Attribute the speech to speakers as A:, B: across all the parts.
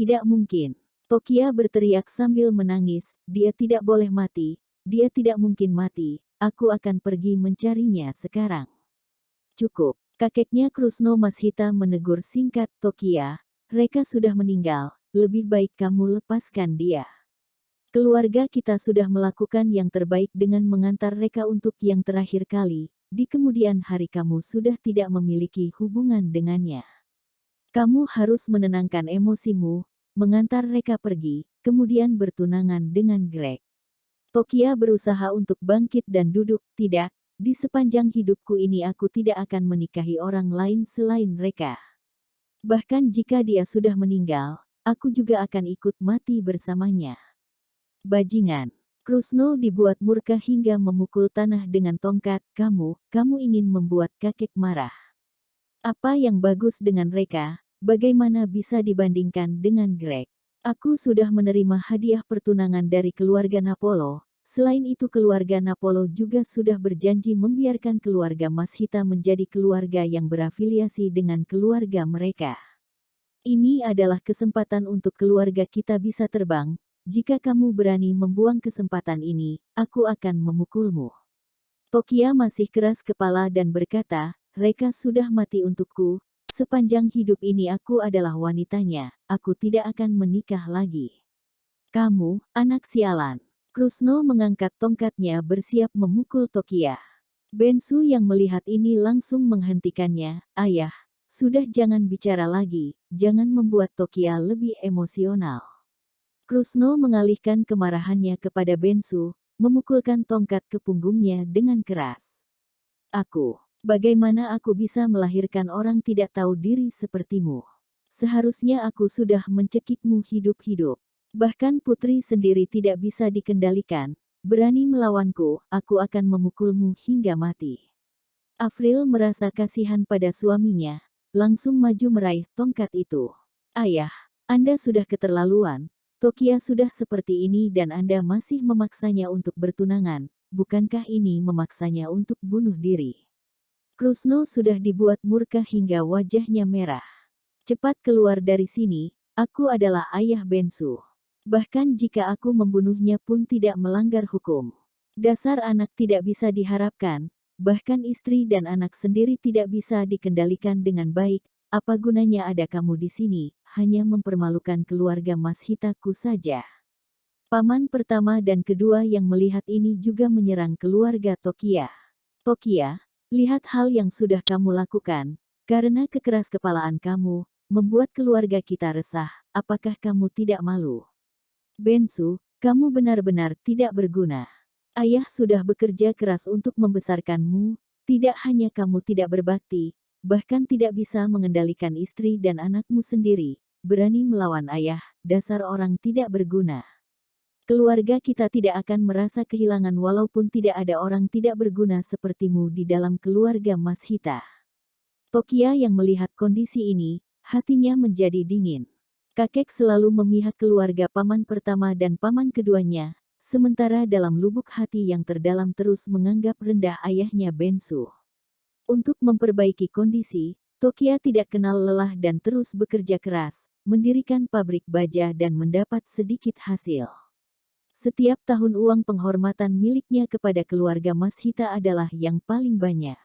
A: Tidak mungkin. Tokia berteriak sambil menangis, dia tidak boleh mati, dia tidak mungkin mati, aku akan pergi mencarinya sekarang. Cukup. Kakeknya Krusno Mashita menegur singkat Tokia, mereka sudah meninggal, lebih baik kamu lepaskan dia. Keluarga kita sudah melakukan yang terbaik dengan mengantar mereka untuk yang terakhir kali, di kemudian hari kamu sudah tidak memiliki hubungan dengannya. Kamu harus menenangkan emosimu, mengantar mereka pergi, kemudian bertunangan dengan Greg. Tokia berusaha untuk bangkit dan duduk, tidak, di sepanjang hidupku ini aku tidak akan menikahi orang lain selain mereka. Bahkan jika dia sudah meninggal, aku juga akan ikut mati bersamanya. Bajingan. Krusno dibuat murka hingga memukul tanah dengan tongkat, kamu ingin membuat kakek marah. Apa yang bagus dengan mereka, bagaimana bisa dibandingkan dengan Greg? Aku sudah menerima hadiah pertunangan dari keluarga Napolo. Selain itu keluarga Napolo juga sudah berjanji membiarkan keluarga Mashita menjadi keluarga yang berafiliasi dengan keluarga mereka. Ini adalah kesempatan untuk keluarga kita bisa terbang. Jika kamu berani membuang kesempatan ini, aku akan memukulmu. Tokia masih keras kepala dan berkata, mereka sudah mati untukku. Sepanjang hidup ini aku adalah wanitanya, aku tidak akan menikah lagi. Kamu, anak sialan. Krusno mengangkat tongkatnya bersiap memukul Tokia. Bensu yang melihat ini langsung menghentikannya, ayah, sudah jangan bicara lagi, jangan membuat Tokia lebih emosional. Krusno mengalihkan kemarahannya kepada Bensu, memukulkan tongkat ke punggungnya dengan keras. Bagaimana aku bisa melahirkan orang tidak tahu diri sepertimu? Seharusnya aku sudah mencekikmu hidup-hidup. Bahkan putri sendiri tidak bisa dikendalikan. Berani melawanku, aku akan memukulmu hingga mati. Afril merasa kasihan pada suaminya, langsung maju meraih tongkat itu. Ayah, Anda sudah keterlaluan. Tokia sudah seperti ini dan Anda masih memaksanya untuk bertunangan. Bukankah ini memaksanya untuk bunuh diri? Krusno sudah dibuat murka hingga wajahnya merah. Cepat keluar dari sini, aku adalah ayah Bensu. Bahkan jika aku membunuhnya pun tidak melanggar hukum. Dasar anak tidak bisa diharapkan, bahkan istri dan anak sendiri tidak bisa dikendalikan dengan baik. Apa gunanya ada kamu di sini, hanya mempermalukan keluarga Mashita-ku saja. Paman pertama dan kedua yang melihat ini juga menyerang keluarga Tokia. Tokia, lihat hal yang sudah kamu lakukan, karena kekeraskepalaan kamu, membuat keluarga kita resah, apakah kamu tidak malu? Bensu, kamu benar-benar tidak berguna. Ayah sudah bekerja keras untuk membesarkanmu, tidak hanya kamu tidak berbakti, bahkan tidak bisa mengendalikan istri dan anakmu sendiri, berani melawan ayah, dasar orang tidak berguna. Keluarga kita tidak akan merasa kehilangan walaupun tidak ada orang tidak berguna sepertimu di dalam keluarga Mashita. Tokia yang melihat kondisi ini, hatinya menjadi dingin. Kakek selalu memihak keluarga paman pertama dan paman keduanya, sementara dalam lubuk hati yang terdalam terus menganggap rendah ayahnya Bensu. Untuk memperbaiki kondisi, Tokia tidak kenal lelah dan terus bekerja keras, mendirikan pabrik baja dan mendapat sedikit hasil. Setiap tahun uang penghormatan miliknya kepada keluarga Mashita adalah yang paling banyak.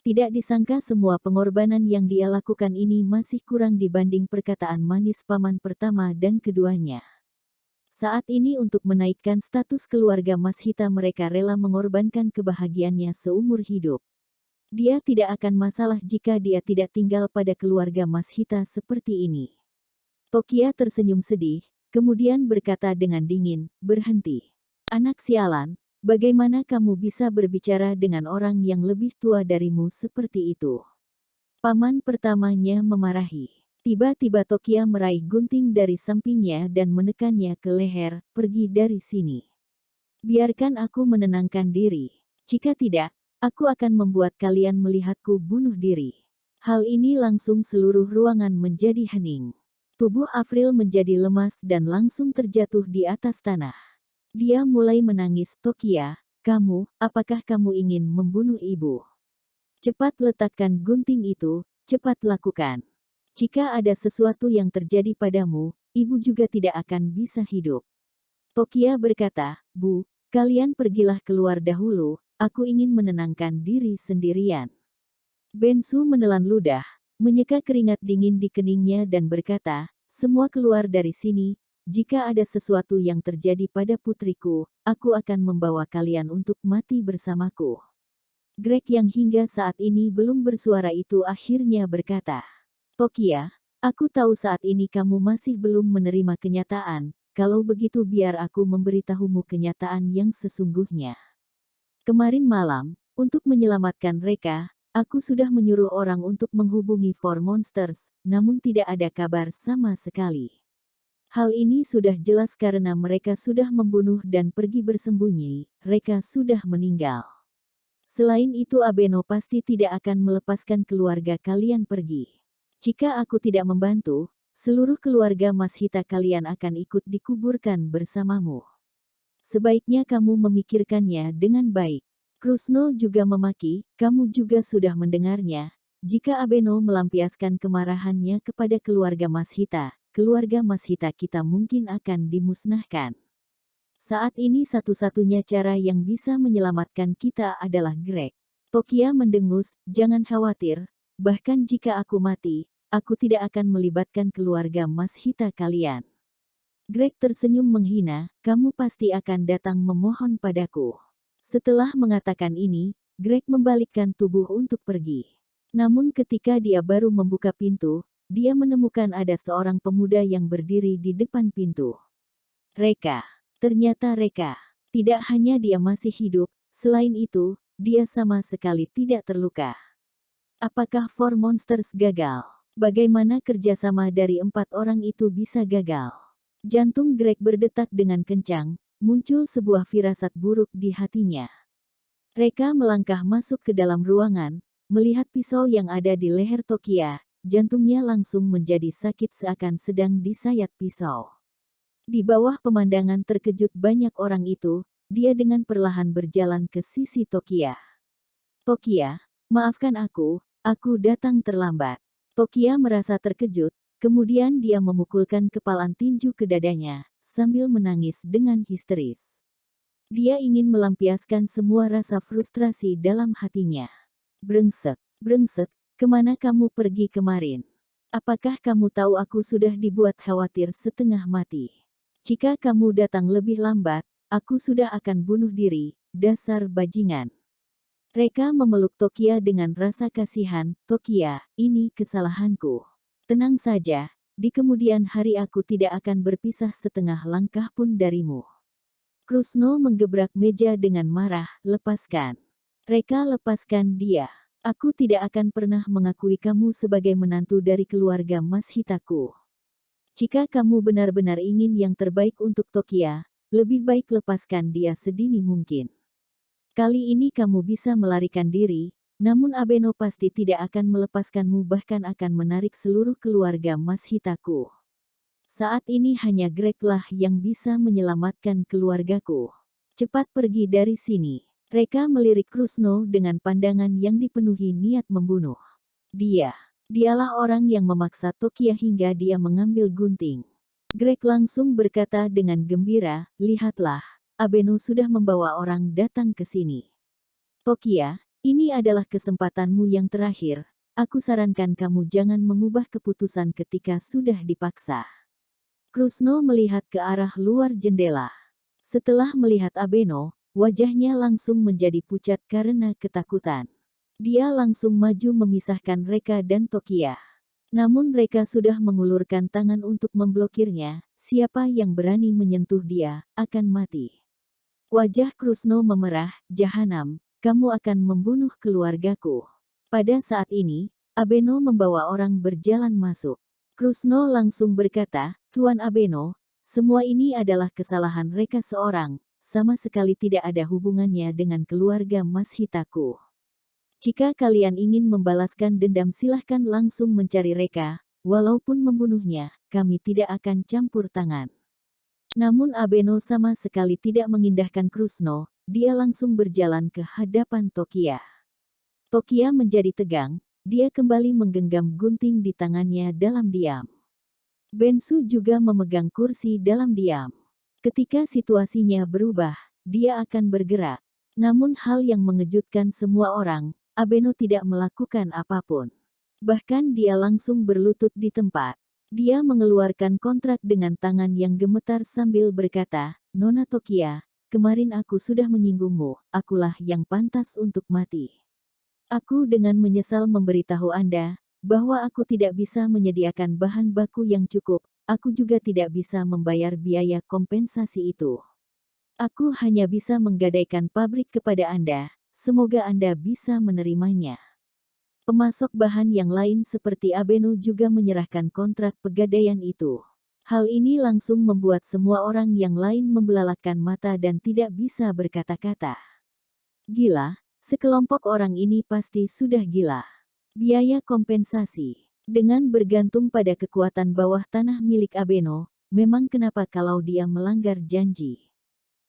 A: Tidak disangka semua pengorbanan yang dia lakukan ini masih kurang dibanding perkataan manis paman pertama dan keduanya. Saat ini untuk menaikkan status keluarga Mashita mereka rela mengorbankan kebahagiaannya seumur hidup. Dia tidak akan masalah jika dia tidak tinggal pada keluarga Mashita seperti ini. Tokia tersenyum sedih. Kemudian berkata dengan dingin, berhenti. Anak sialan, bagaimana kamu bisa berbicara dengan orang yang lebih tua darimu seperti itu? Paman pertamanya memarahi. Tiba-tiba Tokia meraih gunting dari sampingnya dan menekannya ke leher, pergi dari sini. Biarkan aku menenangkan diri. Jika tidak, aku akan membuat kalian melihatku bunuh diri. Hal ini langsung seluruh ruangan menjadi hening. Tubuh Afril menjadi lemas dan langsung terjatuh di atas tanah. Dia mulai menangis, Tokia, apakah kamu ingin membunuh ibu? Cepat letakkan gunting itu, cepat lakukan. Jika ada sesuatu yang terjadi padamu, ibu juga tidak akan bisa hidup. Tokia berkata, Bu, kalian pergilah keluar dahulu, aku ingin menenangkan diri sendirian. Bensu menelan ludah, menyeka keringat dingin di keningnya dan berkata, semua keluar dari sini, jika ada sesuatu yang terjadi pada putriku, aku akan membawa kalian untuk mati bersamaku. Greg yang hingga saat ini belum bersuara itu akhirnya berkata, Tokia, aku tahu saat ini kamu masih belum menerima kenyataan, kalau begitu biar aku memberitahumu kenyataan yang sesungguhnya. Kemarin malam, untuk menyelamatkan mereka, aku sudah menyuruh orang untuk menghubungi Four Monsters, namun tidak ada kabar sama sekali. Hal ini sudah jelas karena mereka sudah membunuh dan pergi bersembunyi, mereka sudah meninggal. Selain itu Abeno pasti tidak akan melepaskan keluarga kalian pergi. Jika aku tidak membantu, seluruh keluarga Mas Hita kalian akan ikut dikuburkan bersamamu. Sebaiknya kamu memikirkannya dengan baik. Krusno juga memaki, kamu juga sudah mendengarnya. Jika Abeno melampiaskan kemarahannya kepada keluarga Mas Hita, keluarga Mas Hita kita mungkin akan dimusnahkan. Saat ini satu-satunya cara yang bisa menyelamatkan kita adalah Greg. Tokia mendengus, jangan khawatir, bahkan jika aku mati, aku tidak akan melibatkan keluarga Mas Hita kalian. Greg tersenyum menghina, kamu pasti akan datang memohon padaku. Setelah mengatakan ini, Greg membalikkan tubuh untuk pergi. Namun ketika dia baru membuka pintu, dia menemukan ada seorang pemuda yang berdiri di depan pintu. Reka. Ternyata Reka. Tidak hanya dia masih hidup, selain itu, dia sama sekali tidak terluka. Apakah Four Monsters gagal? Bagaimana kerjasama dari 4 orang itu bisa gagal? Jantung Greg berdetak dengan kencang, muncul sebuah firasat buruk di hatinya. Reka melangkah masuk ke dalam ruangan, melihat pisau yang ada di leher Tokia, jantungnya langsung menjadi sakit seakan sedang disayat pisau. Di bawah pemandangan terkejut banyak orang itu, dia dengan perlahan berjalan ke sisi Tokia. Tokia, maafkan aku datang terlambat. Tokia merasa terkejut, kemudian dia memukulkan kepalan tinju ke dadanya, sambil menangis dengan histeris. Dia ingin melampiaskan semua rasa frustrasi dalam hatinya. Brengsek, brengsek, kemana kamu pergi kemarin? Apakah kamu tahu aku sudah dibuat khawatir setengah mati? Jika kamu datang lebih lambat, aku sudah akan bunuh diri, dasar bajingan. Reka memeluk Tokia dengan rasa kasihan, Tokia, ini kesalahanku. Tenang saja, di kemudian hari aku tidak akan berpisah setengah langkah pun darimu. Krusno menggebrak meja dengan marah, lepaskan. Reka lepaskan dia. Aku tidak akan pernah mengakui kamu sebagai menantu dari keluarga Mas Hitaku. Jika kamu benar-benar ingin yang terbaik untuk Tokia, lebih baik lepaskan dia sedini mungkin. Kali ini kamu bisa melarikan diri, namun Abeno pasti tidak akan melepaskanmu bahkan akan menarik seluruh keluarga Mas Hitaku. Saat ini hanya Greg lah yang bisa menyelamatkan keluargaku. Cepat pergi dari sini. Reka melirik Krusno dengan pandangan yang dipenuhi niat membunuh. Dialah orang yang memaksa Tokia hingga dia mengambil gunting. Greg langsung berkata dengan gembira, lihatlah, Abeno sudah membawa orang datang ke sini. Tokia, ini adalah kesempatanmu yang terakhir. Aku sarankan kamu jangan mengubah keputusan ketika sudah dipaksa. Krusno melihat ke arah luar jendela. Setelah melihat Abeno, wajahnya langsung menjadi pucat karena ketakutan. Dia langsung maju memisahkan Reka dan Tokia. Namun Reka sudah mengulurkan tangan untuk memblokirnya, siapa yang berani menyentuh dia, akan mati. Wajah Krusno memerah, jahanam, kamu akan membunuh keluargaku. Pada saat ini, Abeno membawa orang berjalan masuk. Krusno langsung berkata, Tuan Abeno, semua ini adalah kesalahan Reka seorang, sama sekali tidak ada hubungannya dengan keluarga Mas Hitaku. Jika kalian ingin membalaskan dendam silahkan langsung mencari Reka, walaupun membunuhnya, kami tidak akan campur tangan. Namun Abeno sama sekali tidak mengindahkan Krusno, dia langsung berjalan ke hadapan Tokia. Tokia menjadi tegang, dia kembali menggenggam gunting di tangannya dalam diam. Bensu juga memegang kursi dalam diam. Ketika situasinya berubah, dia akan bergerak. Namun hal yang mengejutkan semua orang, Abeno tidak melakukan apapun. Bahkan dia langsung berlutut di tempat. Dia mengeluarkan kontrak dengan tangan yang gemetar sambil berkata, "Nona Tokia, kemarin aku sudah menyinggungmu, akulah yang pantas untuk mati. Aku dengan menyesal memberitahu Anda, bahwa aku tidak bisa menyediakan bahan baku yang cukup, aku juga tidak bisa membayar biaya kompensasi itu. Aku hanya bisa menggadaikan pabrik kepada Anda, semoga Anda bisa menerimanya." Pemasok bahan yang lain seperti Abeno juga menyerahkan kontrak pegadaian itu. Hal ini langsung membuat semua orang yang lain membelalakkan mata dan tidak bisa berkata-kata. Gila, sekelompok orang ini pasti sudah gila. Biaya kompensasi. Dengan bergantung pada kekuatan bawah tanah milik Abeno, memang kenapa kalau dia melanggar janji?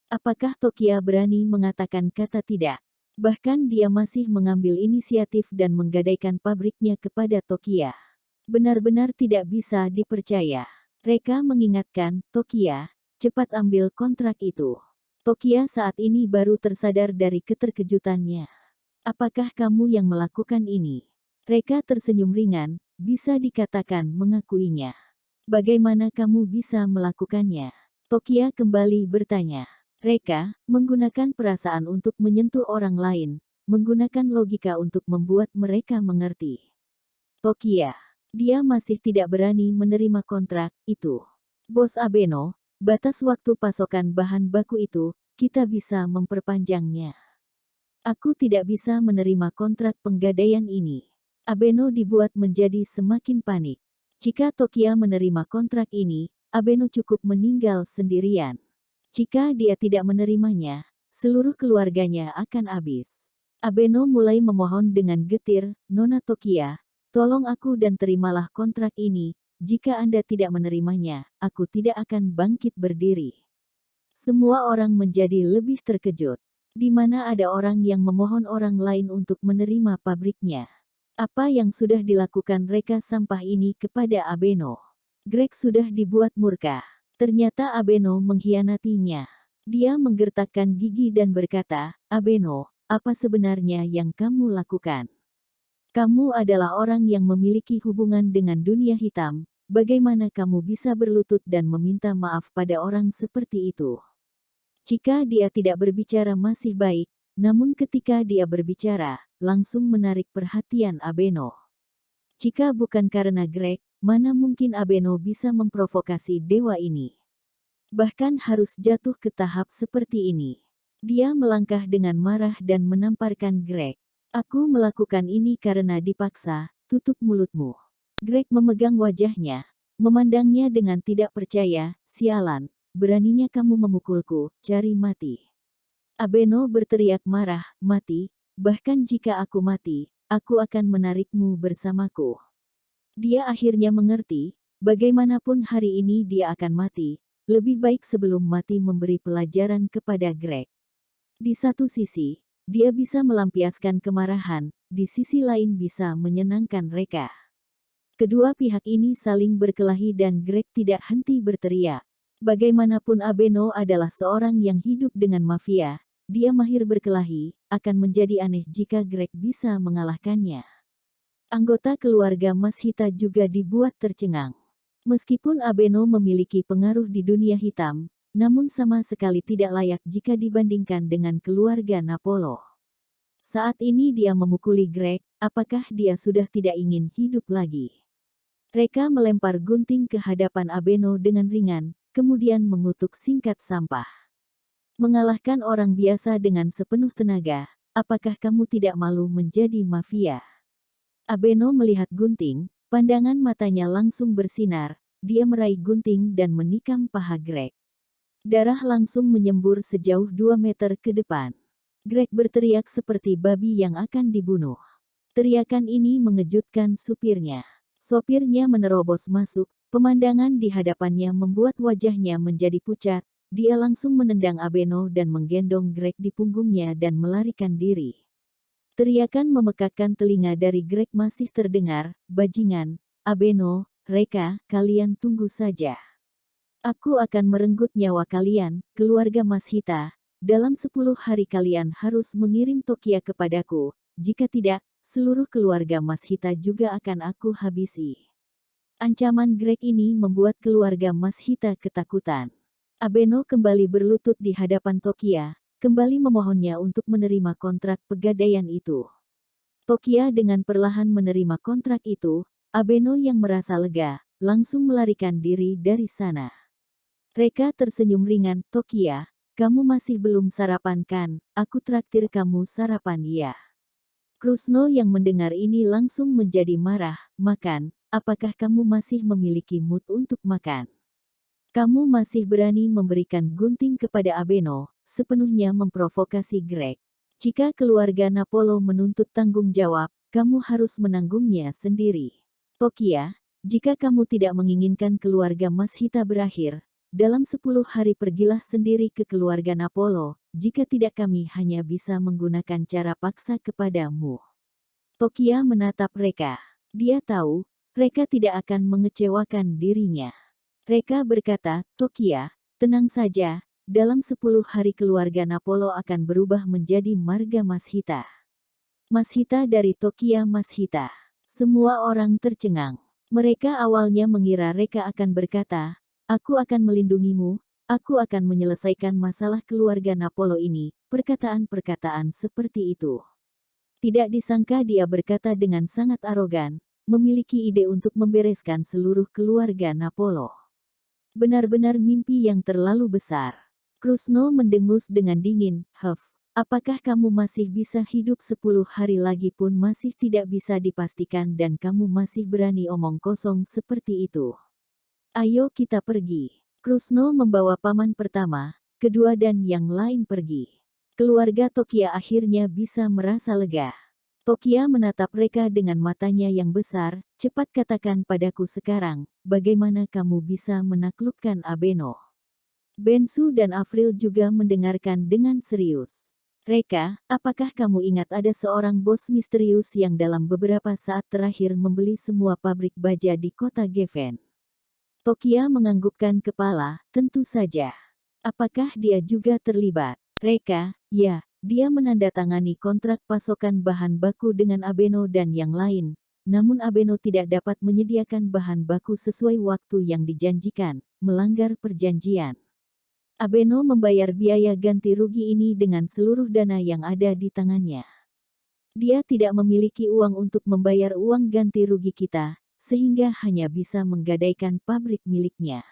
A: Apakah Tokia berani mengatakan kata tidak? Bahkan dia masih mengambil inisiatif dan menggadaikan pabriknya kepada Tokia. Benar-benar tidak bisa dipercaya. Reka mengingatkan, "Tokia, cepat ambil kontrak itu." Tokia saat ini baru tersadar dari keterkejutannya. "Apakah kamu yang melakukan ini?" Reka tersenyum ringan, bisa dikatakan mengakuinya. "Bagaimana kamu bisa melakukannya?" Tokia kembali bertanya. Reka, menggunakan perasaan untuk menyentuh orang lain, menggunakan logika untuk membuat mereka mengerti. Tokia, dia masih tidak berani menerima kontrak itu. "Bos Abeno, batas waktu pasokan bahan baku itu, kita bisa memperpanjangnya. Aku tidak bisa menerima kontrak penggadaian ini." Abeno dibuat menjadi semakin panik. Jika Tokia menerima kontrak ini, Abeno cukup meninggal sendirian. Jika dia tidak menerimanya, seluruh keluarganya akan habis. Abeno mulai memohon dengan getir, "Nona Tokia, tolong aku dan terimalah kontrak ini, jika Anda tidak menerimanya, aku tidak akan bangkit berdiri." Semua orang menjadi lebih terkejut. Di mana ada orang yang memohon orang lain untuk menerima pabriknya? Apa yang sudah dilakukan Reka sampah ini kepada Abeno? Greg sudah dibuat murka. Ternyata Abeno mengkhianatinya. Dia menggertakkan gigi dan berkata, "Abeno, apa sebenarnya yang kamu lakukan? Kamu adalah orang yang memiliki hubungan dengan dunia hitam. Bagaimana kamu bisa berlutut dan meminta maaf pada orang seperti itu?" Jika dia tidak berbicara masih baik, namun ketika dia berbicara, langsung menarik perhatian Abeno. Jika bukan karena Greg, mana mungkin Abeno bisa memprovokasi dewa ini? Bahkan harus jatuh ke tahap seperti ini. Dia melangkah dengan marah dan menamparkan Greg. "Aku melakukan ini karena dipaksa, tutup mulutmu." Greg memegang wajahnya, memandangnya dengan tidak percaya, "Sialan, beraninya kamu memukulku, cari mati." Abeno berteriak marah, "Mati? Bahkan jika aku mati, aku akan menarikmu bersamaku." Dia akhirnya mengerti, bagaimanapun hari ini dia akan mati, lebih baik sebelum mati memberi pelajaran kepada Greg. Di satu sisi, dia bisa melampiaskan kemarahan, di sisi lain bisa menyenangkan Reka. Kedua pihak ini saling berkelahi dan Greg tidak henti berteriak. Bagaimanapun Abeno adalah seorang yang hidup dengan mafia, dia mahir berkelahi, akan menjadi aneh jika Greg bisa mengalahkannya. Anggota keluarga Mashita juga dibuat tercengang. Meskipun Abeno memiliki pengaruh di dunia hitam, namun sama sekali tidak layak jika dibandingkan dengan keluarga Napolo. Saat ini dia memukuli Greg, apakah dia sudah tidak ingin hidup lagi? Reka melempar gunting ke hadapan Abeno dengan ringan, kemudian mengutuk singkat sampah. "Mengalahkan orang biasa dengan sepenuh tenaga, apakah kamu tidak malu menjadi mafia?" Abeno melihat gunting, pandangan matanya langsung bersinar, dia meraih gunting dan menikam paha Greg. Darah langsung menyembur sejauh 2 meter ke depan. Greg berteriak seperti babi yang akan dibunuh. Teriakan ini mengejutkan supirnya. Sopirnya menerobos masuk, pemandangan di hadapannya membuat wajahnya menjadi pucat, dia langsung menendang Abeno dan menggendong Greg di punggungnya dan melarikan diri. Teriakan memekakkan telinga dari Greg masih terdengar, "Bajingan, Abeno, Reka, kalian tunggu saja. Aku akan merenggut nyawa kalian, keluarga Mashita. Dalam 10 hari kalian harus mengirim Tokia kepadaku. Jika tidak, seluruh keluarga Mashita juga akan aku habisi. Ancaman Greg ini membuat keluarga Mashita ketakutan. Abeno kembali berlutut di hadapan Tokia, kembali memohonnya untuk menerima kontrak pegadaian itu. Tokia dengan perlahan menerima kontrak itu. Abeno yang merasa lega, langsung melarikan diri dari sana. Reka tersenyum ringan. Tokia, kamu masih belum sarapan kan? Aku traktir kamu sarapan ya. Krusno yang mendengar ini langsung menjadi marah. Makan, apakah kamu masih memiliki mood untuk makan? Kamu masih berani memberikan gunting kepada Abeno, sepenuhnya memprovokasi Greg. Jika keluarga Napolo menuntut tanggung jawab, kamu harus menanggungnya sendiri. Tokia, jika kamu tidak menginginkan keluarga Mashita berakhir, dalam 10 hari pergilah sendiri ke keluarga Napolo, jika tidak kami hanya bisa menggunakan cara paksa kepadamu. Tokia menatap Reka. Dia tahu, Reka tidak akan mengecewakan dirinya. Reka berkata, Tokia, tenang saja, dalam 10 hari keluarga Napolo akan berubah menjadi marga Mashita. Mashita dari Tokia Mashita. Semua orang tercengang. Mereka awalnya mengira Reka akan berkata, aku akan melindungimu, aku akan menyelesaikan masalah keluarga Napolo ini, perkataan-perkataan seperti itu. Tidak disangka dia berkata dengan sangat arogan, memiliki ide untuk membereskan seluruh keluarga Napolo. Benar-benar mimpi yang terlalu besar. Krusno mendengus dengan dingin. Apakah kamu masih bisa hidup 10 hari lagi pun masih tidak bisa dipastikan dan kamu masih berani omong kosong seperti itu? Ayo kita pergi. Krusno membawa paman pertama, kedua dan yang lain pergi. Keluarga Tokia akhirnya bisa merasa lega. Tokia menatap Reka dengan matanya yang besar. Cepat katakan padaku sekarang, bagaimana kamu bisa menaklukkan Abeno? Bensu dan Afril juga mendengarkan dengan serius. Reka, apakah kamu ingat ada seorang bos misterius yang dalam beberapa saat terakhir membeli semua pabrik baja di kota Geffen? Tokia menganggukkan kepala, tentu saja. Apakah dia juga terlibat? Reka, ya. Dia menandatangani kontrak pasokan bahan baku dengan Abeno dan yang lain, namun Abeno tidak dapat menyediakan bahan baku sesuai waktu yang dijanjikan, melanggar perjanjian. Abeno membayar biaya ganti rugi ini dengan seluruh dana yang ada di tangannya. Dia tidak memiliki uang untuk membayar uang ganti rugi kita, sehingga hanya bisa menggadaikan pabrik miliknya.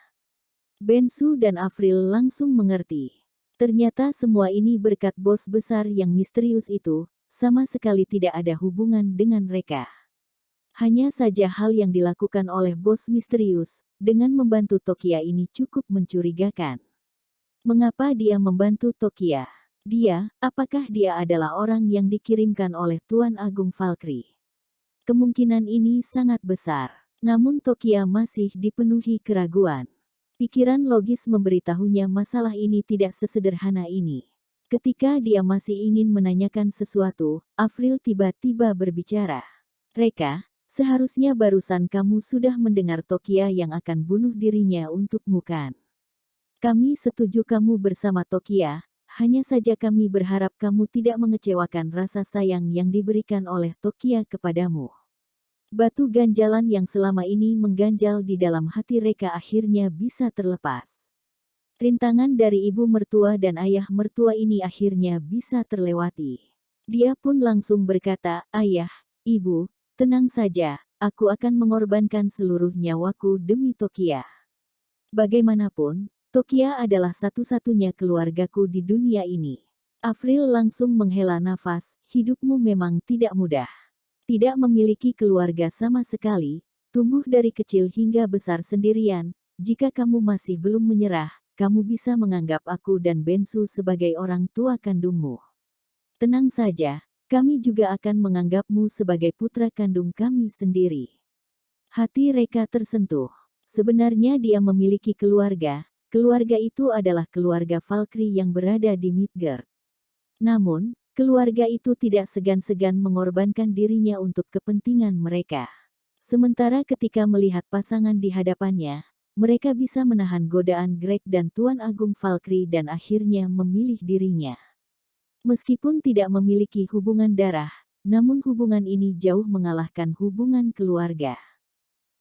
A: Bensu dan Afril langsung mengerti. Ternyata semua ini berkat bos besar yang misterius itu, sama sekali tidak ada hubungan dengan Reka. Hanya saja hal yang dilakukan oleh bos misterius, dengan membantu Tokia ini cukup mencurigakan. Mengapa dia membantu Tokia? Apakah dia adalah orang yang dikirimkan oleh Tuan Agung Valkyrie? Kemungkinan ini sangat besar, namun Tokia masih dipenuhi keraguan. Pikiran logis memberitahunya masalah ini tidak sesederhana ini. Ketika dia masih ingin menanyakan sesuatu, Afril tiba-tiba berbicara. Reka, seharusnya barusan kamu sudah mendengar Tokia yang akan bunuh dirinya untukmu kan? Kami setuju kamu bersama Tokia, hanya saja kami berharap kamu tidak mengecewakan rasa sayang yang diberikan oleh Tokia kepadamu. Batu ganjalan yang selama ini mengganjal di dalam hati Reka akhirnya bisa terlepas. Rintangan dari ibu mertua dan ayah mertua ini akhirnya bisa terlewati. Dia pun langsung berkata, ayah, ibu, tenang saja, aku akan mengorbankan seluruh nyawaku demi Tokia. Bagaimanapun, Tokia adalah satu-satunya keluargaku di dunia ini. Afril langsung menghela nafas, hidupmu memang tidak mudah. Tidak memiliki keluarga sama sekali, tumbuh dari kecil hingga besar sendirian, jika kamu masih belum menyerah, kamu bisa menganggap aku dan Bensu sebagai orang tua kandungmu. Tenang saja, kami juga akan menganggapmu sebagai putra kandung kami sendiri. Hati Reka tersentuh. Sebenarnya dia memiliki keluarga itu adalah keluarga Valkyrie yang berada di Midgard. Namun, keluarga itu tidak segan-segan mengorbankan dirinya untuk kepentingan mereka. Sementara ketika melihat pasangan di hadapannya, mereka bisa menahan godaan Greg dan Tuan Agung Valkyrie dan akhirnya memilih dirinya. Meskipun tidak memiliki hubungan darah, namun hubungan ini jauh mengalahkan hubungan keluarga.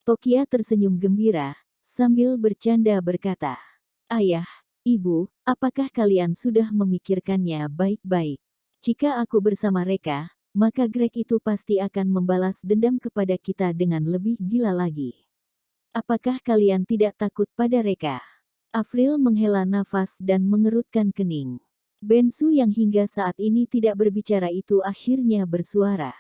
A: Tokia tersenyum gembira, sambil bercanda berkata, "Ayah, Ibu, apakah kalian sudah memikirkannya baik-baik? Jika aku bersama Reka, maka Greg itu pasti akan membalas dendam kepada kita dengan lebih gila lagi. Apakah kalian tidak takut pada Reka?" Afril menghela nafas dan mengerutkan kening. Bensu yang hingga saat ini tidak berbicara itu akhirnya bersuara.